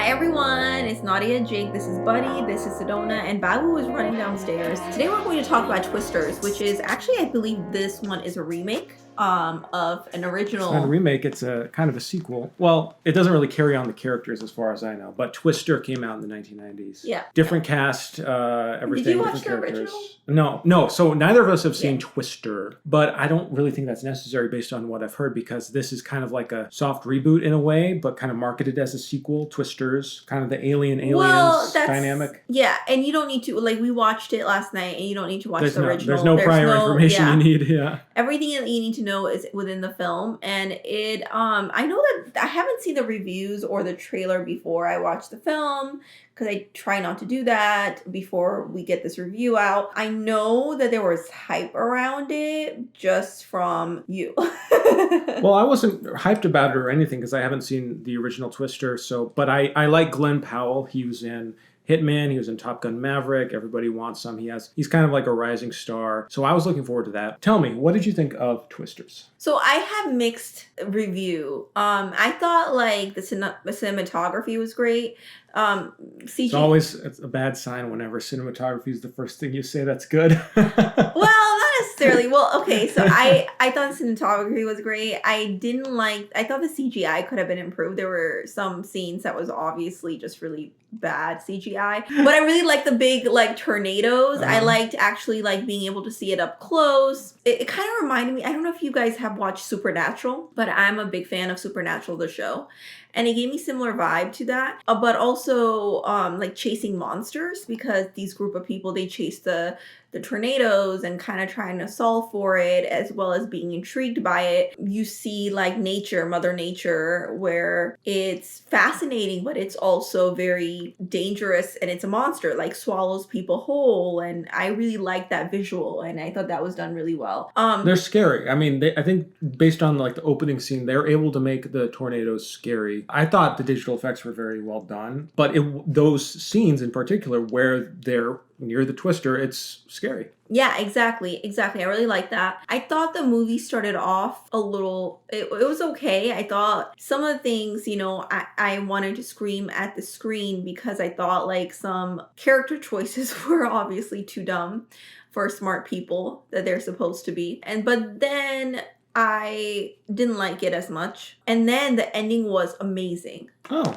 everyone, it's Nadia and Jake. This is Buddy, this is Sedona, and Babu is running downstairs. Today we're going to talk about Twisters, which is actually, I believe this one is a remake of an original. It's not a remake, it's a kind of a sequel. Well, it doesn't really carry on the characters as far as I know, but Twister came out in the 1990s. Yeah. Different cast, everything, Did you watch different the characters. original? No. So neither of us have seen Twister, but I don't really think that's necessary based on what I've heard because this is kind of like a soft reboot in a way, but kind of marketed as a sequel. Twisters, kind of the aliens dynamic. Yeah, and you don't need to, like, we watched it last night and you don't need to watch the original. There's no prior information you need, yeah. Everything that you need to know is within the film, and it I know that I haven't seen the reviews or the trailer before I watched the film because I try not to do that before we get this review out. I know that there was hype around it just from you. Well, I wasn't hyped about it or anything because I haven't seen the original Twister, but I like Glenn Powell. He was in Hitman, he was in Top Gun Maverick, everybody wants some. He's kind of like a rising star. So I was looking forward to that. Tell me, what did you think of Twisters? So I have mixed review. I thought like the cinematography was great. CG. It's a bad sign whenever cinematography is the first thing you say that's good. Well, not necessarily. Well, okay, so I thought the cinematography was great. I thought the CGI could have been improved. There were some scenes that was obviously just really bad CGI. But I really liked the big like tornadoes. I liked actually like being able to see it up close. It kind of reminded me, I don't know if you guys have watched Supernatural, but I'm a big fan of Supernatural, the show. And it gave me similar vibe to that, but also like chasing monsters, because these group of people, they chase the tornadoes and kind of trying to solve for it, as well as being intrigued by it. You see like nature, Mother Nature, where it's fascinating, but it's also very dangerous, and it's a monster, like swallows people whole. And I really like that visual, and I thought that was done really well. They're scary. I mean, I think based on like the opening scene, they're able to make the tornadoes scary. I thought the digital effects were very well done, but those scenes in particular where they're near the Twister, it's scary. Yeah, exactly. I really like that. I thought the movie started off a little, it was okay. I thought some of the things, I wanted to scream at the screen because I thought like some character choices were obviously too dumb for smart people that they're supposed to be. But then I didn't like it as much. And then the ending was amazing. Oh.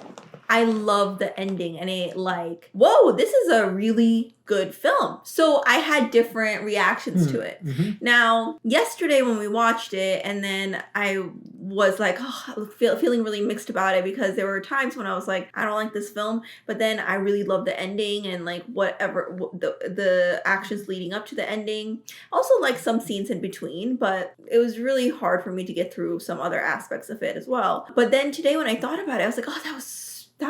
I love the ending, and it like, whoa, this is a really good film. So I had different reactions to it. Mm-hmm. Now, yesterday when we watched it, and then I was like, feeling really mixed about it, because there were times when I was like, I don't like this film, but then I really loved the ending and like whatever the actions leading up to the ending. Also like some scenes in between, but it was really hard for me to get through some other aspects of it as well. But then today when I thought about it, I was like, oh, that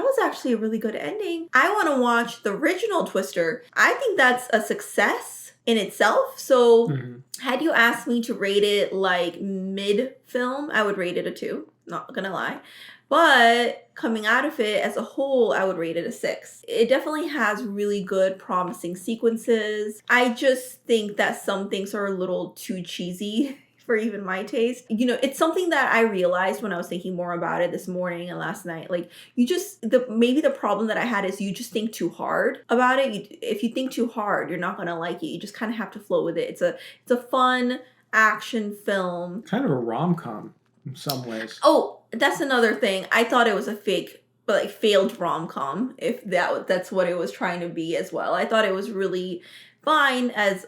was actually a really good ending. I want to watch the original Twister. I think that's a success in itself. So had you asked me to rate it like mid-film, I would rate it a 2. Not gonna lie. But coming out of it as a whole, I would rate it a 6. It definitely has really good, promising sequences. I just think that some things are a little too cheesy for even my taste. It's something that I realized when I was thinking more about it this morning and last night. Like, maybe the problem that I had is you just think too hard about it. If you think too hard, you're not gonna like it. You just kind of have to flow with it. It's a fun action film. Kind of a rom-com in some ways. Oh, that's another thing. I thought it was a failed rom-com, if that's what it was trying to be as well. I thought it was really fine as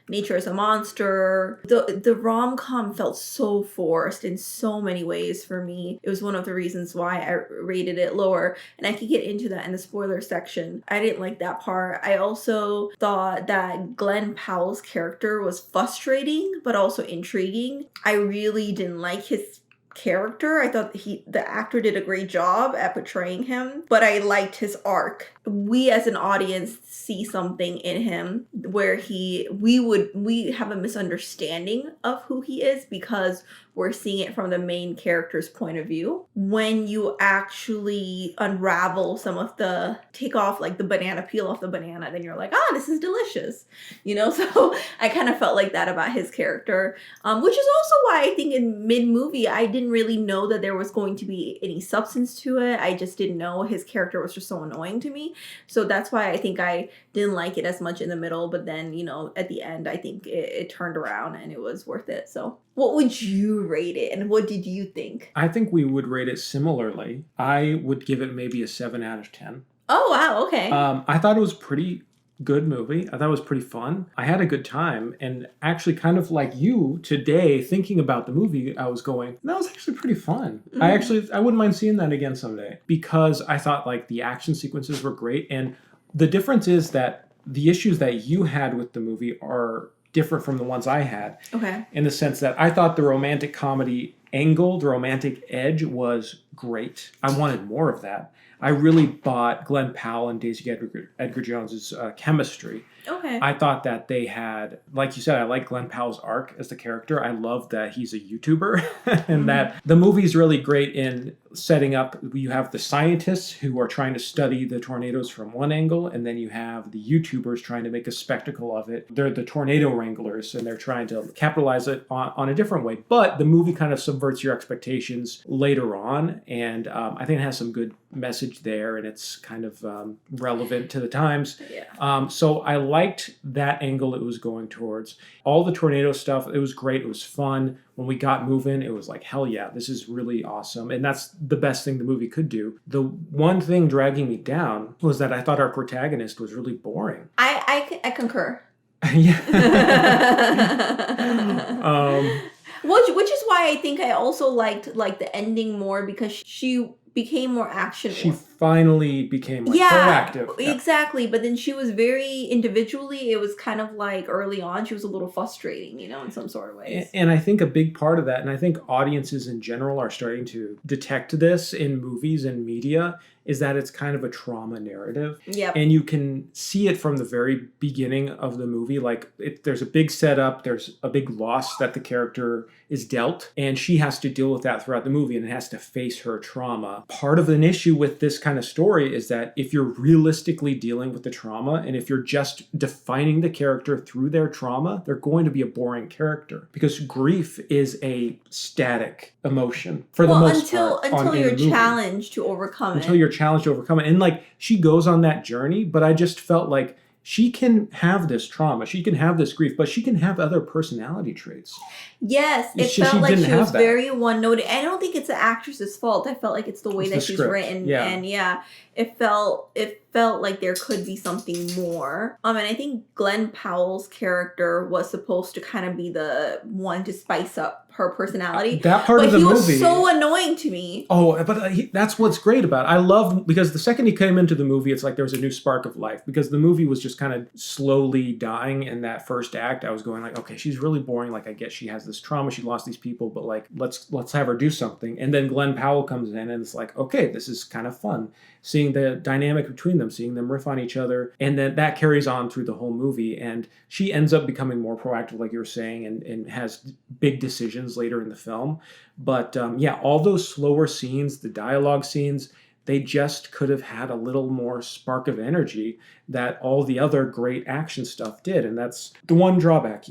nature is a monster. The rom-com felt so forced in so many ways for me. It was one of the reasons why I rated it lower, and I could get into that in the spoiler section. I didn't like that part. I also thought that Glenn Powell's character was frustrating but also intriguing. I really didn't like his character. I thought the actor did a great job at portraying him, but I liked his arc. We as an audience see something in him where we have a misunderstanding of who he is because we're seeing it from the main character's point of view. When you actually unravel take off like the banana, peel off the banana, then you're like, this is delicious. So I kind of felt like that about his character, which is also why I think in mid-movie I didn't didn't really know that there was going to be any substance to it. I just didn't know. His character was just so annoying to me. So that's why I think I didn't like it as much in the middle. But then, at the end, I think it turned around and it was worth it. So what would you rate it? And what did you think? I think we would rate it similarly. I would give it maybe a 7 out of 10. Oh, wow. Okay. I thought it was pretty good movie. I thought it was pretty fun. I had a good time, and actually kind of like you today thinking about the movie, I was going, that was actually pretty fun. I wouldn't mind seeing that again someday, because I thought like the action sequences were great, and the difference is that the issues that you had with the movie are different from the ones I had. Okay. In the sense that I thought the romantic comedy angle, the romantic edge was great. I wanted more of that. I really bought Glenn Powell and Daisy Edgar Jones's chemistry. Okay. I thought that they had, like you said, I like Glenn Powell's arc as the character. I love that he's a YouTuber and that the movie's really great in setting up. You have the scientists who are trying to study the tornadoes from one angle, and then you have the YouTubers trying to make a spectacle of it. They're the tornado wranglers, and they're trying to capitalize it on a different way. But the movie kind of subverts your expectations later on, and I think it has some good message there, and it's kind of relevant to the times. Yeah. So I liked that angle it was going towards. All the tornado stuff, it was great. It was fun. When we got moving, it was like, hell yeah, this is really awesome. And that's the best thing the movie could do. The one thing dragging me down was that I thought our protagonist was really boring. I concur. Yeah. Which is why I think I also liked the ending more, because she became more action. She finally became proactive. Exactly. But then she was very individually. It was kind of like early on, she was a little frustrating, in some sort of ways. And I think a big part of that, and I think audiences in general are starting to detect this in movies and media, is that it's kind of a trauma narrative. Yep. And you can see it from the very beginning of the movie. Like, there's a big setup, there's a big loss that the character is dealt, and she has to deal with that throughout the movie, and it has to face her trauma. Part of an issue with this kind of story is that if you're realistically dealing with the trauma, and if you're just defining the character through their trauma, they're going to be a boring character, because grief is a static emotion for the most part. Until you're challenged to overcome it. Until you're challenged to overcome it. And like, she goes on that journey, but I just felt like she can have this trauma, she can have this grief, but she can have other personality traits. Yes, it felt like she was very one-noted. I don't think it's the actress's fault. I felt like it's the way that she's written. Yeah. And it felt like there could be something more. And I think Glenn Powell's character was supposed to kind of be the one to spice up her personality. That part of the movie. But he was so annoying to me. Oh, but that's what's great about it. I love, because the second he came into the movie, it's like there was a new spark of life, because the movie was just kind of slowly dying in that first act. I was going like, okay, she's really boring. Like, I get she has this trauma, she lost these people, but like, let's have her do something. And then Glenn Powell comes in, and it's like, okay, this is kind of fun. Seeing the dynamic between them, seeing them riff on each other. And then that carries on through the whole movie. And she ends up becoming more proactive, like you were saying, and has big decisions later in the film. But all those slower scenes, the dialogue scenes, they just could have had a little more spark of energy that all the other great action stuff did. And that's the one drawback,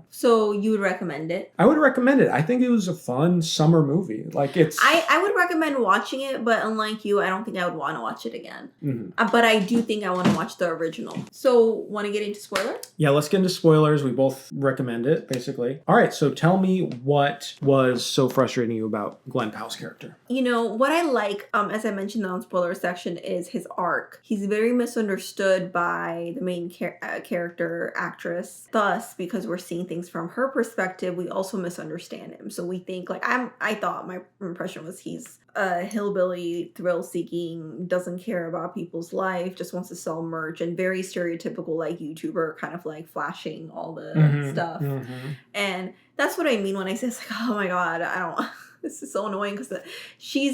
So you would recommend it? I would recommend it. I think it was a fun summer movie. Like, it's... I would recommend watching it, but unlike you, I don't think I would want to watch it again. Mm-hmm. But I do think I want to watch the original. So, want to get into spoilers? Yeah, let's get into spoilers. We both recommend it, basically. All right, so tell me what was so frustrating you about Glenn Powell's character. What I like, as I mentioned in the spoiler section, is his arc. He's very misunderstood by the main character actress. Thus, because we're seeing things from her perspective, we also misunderstand him. So we think, like, I thought my impression was he's a hillbilly, thrill-seeking, doesn't care about people's life, just wants to sell merch, and very stereotypical, like, YouTuber, kind of like flashing all the stuff. Mm-hmm. And that's what I mean when I say, it's like, oh my god, I don't... This is so annoying, because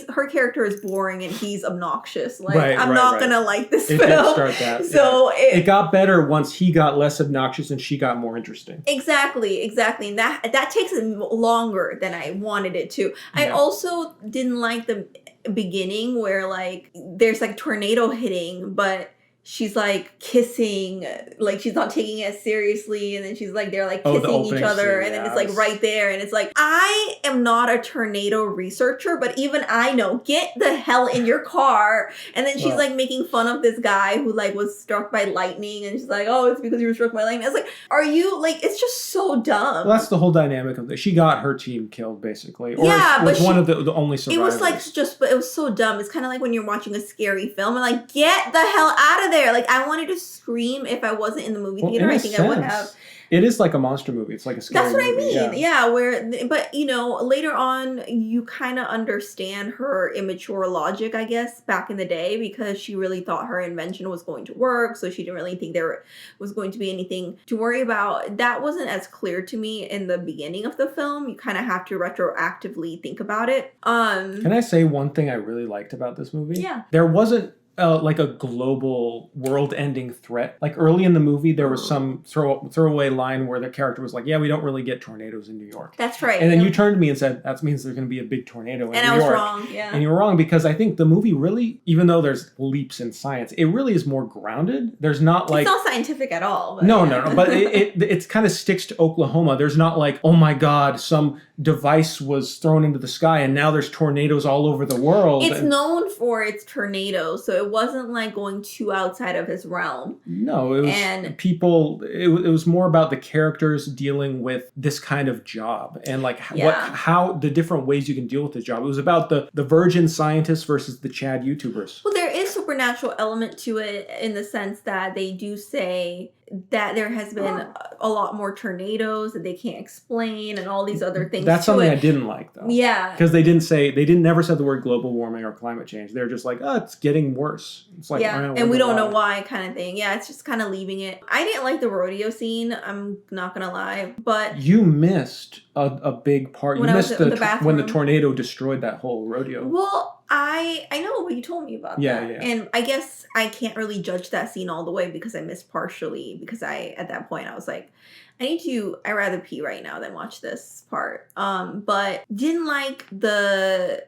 her character is boring and he's obnoxious. Like, I'm not gonna like this film. It did start that. So it got better once he got less obnoxious and she got more interesting. Exactly. And that takes longer than I wanted it to. Yeah. I also didn't like the beginning where, like, there's like tornado hitting, but she's like kissing, like she's not taking it seriously, and then she's like they're like Oh, the kissing each opening other, scene, and then it's yes. like right there, and it's like, I am not a tornado researcher, but even I know, get the hell in your car. And then she's Well- like making fun of this guy who like was struck by lightning, and she's like, oh, it's because you were struck by lightning. I was like, are you like, it's just so dumb. Well, that's the whole dynamic of it. She got her team killed, basically. Or Yeah, was but one of the only It survivors. was like but it was so dumb. It's kind of like when you're watching a scary film and like, get the hell out of there. Like, I wanted to scream if I wasn't in the movie theater. I think I would have. It is like a monster movie. It's like a scary That's what movie. I mean. Yeah, but you know, later on, you kind of understand her immature logic, I guess, back in the day, because she really thought her invention was going to work, so she didn't really think there was going to be anything to worry about. That wasn't as clear to me in the beginning of the film. You kind of have to retroactively think about it. Can I say one thing I really liked about this movie? Yeah. There wasn't like a global world-ending threat. Like early in the movie, there was some throwaway line where the character was like, "Yeah, we don't really get tornadoes in New York." That's right. And then you turned to me and said, "That means there's going to be a big tornado in New York." And I was wrong. Yeah. And you were wrong, because I think the movie really, even though there's leaps in science, it really is more grounded. There's not like, it's not scientific at all. But no, but it kind of sticks to Oklahoma. There's not like, oh my God, some device was thrown into the sky and now there's tornadoes all over the world. It's known for its tornadoes, so it wasn't like going too outside of his realm. No, it was people. It was more about the characters dealing with this kind of job and like how the different ways you can deal with the job. It was about the virgin scientists versus the Chad YouTubers. Well, there is supernatural element to it in the sense that they do say that there has been a lot more tornadoes that they can't explain and all these other things. That's something I didn't like, though. Yeah. Because they never said the word global warming or climate change. They're just like, oh, it's getting worse. It's like, and we don't know why kind of thing. Yeah, it's just kind of leaving it. I didn't like the rodeo scene. I'm not going to lie. But you missed a big part. When you I missed was at the bathroom. when the tornado destroyed that whole rodeo. Well, I know what you told me about that. Yeah. And I guess I can't really judge that scene all the way because I missed partially, because at that point I was like, I'd rather pee right now than watch this part. But didn't like the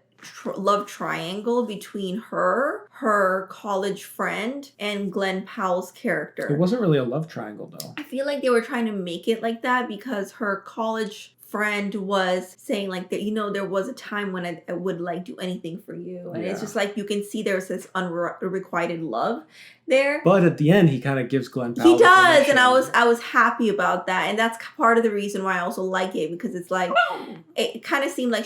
love triangle between her college friend, and Glenn Powell's character. It wasn't really a love triangle, though. I feel like they were trying to make it like that because her college friend was saying like that, there was a time when I would like do anything for you, and it's just like you can see there's this unrequited love there. But at the end, he kind of gives Glenn Powell. He does, and I was happy about that, and that's part of the reason why I also like it, because it's like it kind of seemed like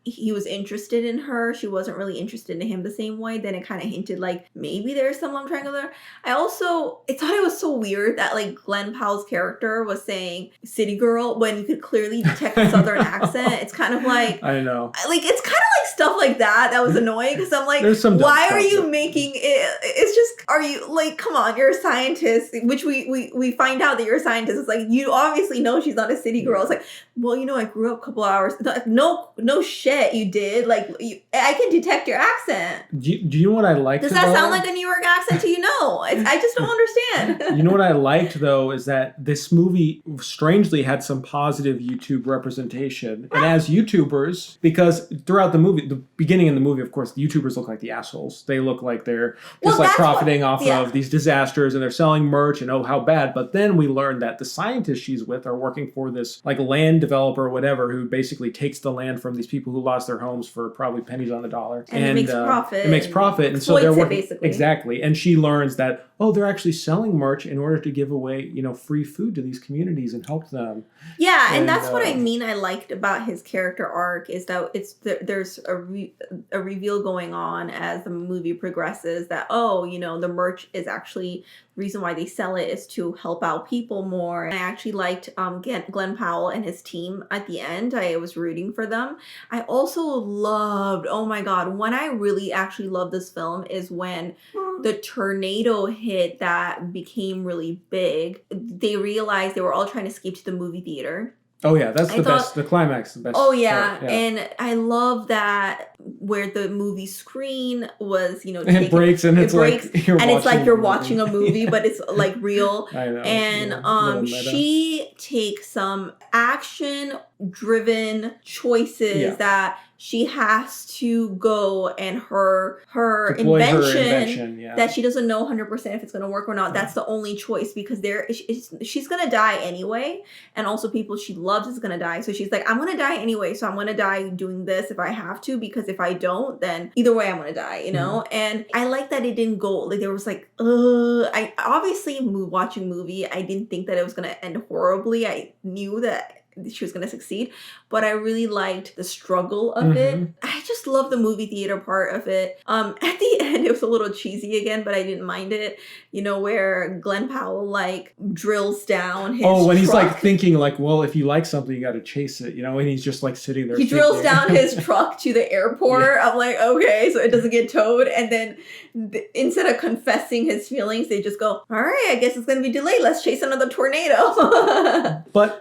he was interested in her. She wasn't really interested in him the same way. Then it kind of hinted like maybe there's some love triangle there. I thought it was so weird that like Glenn Powell's character was saying "city girl" when you could clearly detect the southern accent. It's kind of like, I know, like it's kind of like stuff like that was annoying, because I'm like, why are you making it? It's just, are you like, come on, you're a scientist, which we find out that you're a scientist. It's like, you obviously know she's not a city girl. It's like, well, I grew up a couple hours. No shit. You did, like, I can detect your accent. Do you know what I liked? Does that sound like a New York accent to you? No, I just don't understand. You know what I liked, though, is that this movie strangely had some positive YouTube representation. And as YouTubers, because throughout the movie, the beginning of the movie, of course, the YouTubers look like the assholes. They look like they're just profiting off of these disasters, and they're selling merch, and oh, how bad. But then we learned that the scientists she's with are working for this like land developer or whatever, who basically takes the land from these people who lost their homes for probably pennies on the dollar, and it makes profit. It makes profit, and so they're working basically. Exactly. And she learns that they're actually selling merch in order to give away free food to these communities and help them. Yeah, and that's what I mean. I liked about his character arc is that there's a reveal going on as the movie progresses that the merch is actually reason why they sell it is to help out people more. And I actually liked Glenn Powell and his team at the end. I was rooting for them. I also loved, oh my God, when I really actually loved this film is when the tornado hit that became really big. They realized they were all trying to escape to the movie theater. Oh yeah, that's best. The climax, the best. Oh yeah. And I love that where the movie screen was, it breaks and it's like you're watching a movie, but it's like real. I know. And she takes some action-driven choices that she has to go and her Deploy her invention, invention, yeah. that she doesn't know 100% if it's going to work or not. That's the only choice, because she's going to die anyway. And also people she loves is going to die. So she's like, I'm going to die anyway. So I'm going to die doing this if I have to, because if I don't, then either way I'm going to die, you know? And I like that it didn't go, like there was like, I obviously watching movie, I didn't think that it was going to end horribly. I knew that she was going to succeed, but I really liked the struggle of it. I just love the movie theater part of it. At the end, it was a little cheesy again, but I didn't mind it. You know, where Glenn Powell like drills down his when he's truck. like thinking like, well, if you like something, you got to chase it, you know, and he's just like sitting there. He drills down his truck to the airport. I'm like, okay, so it doesn't get towed. And then instead of confessing his feelings, they just go, all right, I guess it's going to be delayed. Let's chase another tornado. But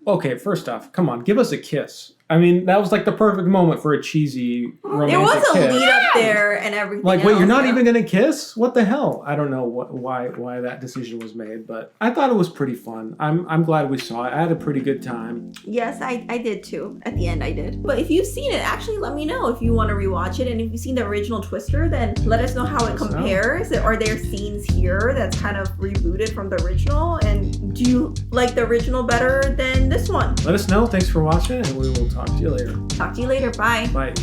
okay, first off, come on, give us a kiss. I mean, that was like the perfect moment for a cheesy romantic There was a kiss. lead up there and everything. Like, wait, else, you're not yeah. even gonna kiss? What the hell? I don't know why that decision was made, but I thought it was pretty fun. I'm glad we saw it. I had a pretty good time. Yes, I did too. At the end, I did. But if you've seen it, actually let me know if you want to rewatch it. And if you've seen the original Twister, then let us know how it compares. Are there scenes here that's kind of rebooted from the original? And do you like the original better than this one? Let us know. Thanks for watching, and we will talk to you later. Talk to you later. Bye. Bye.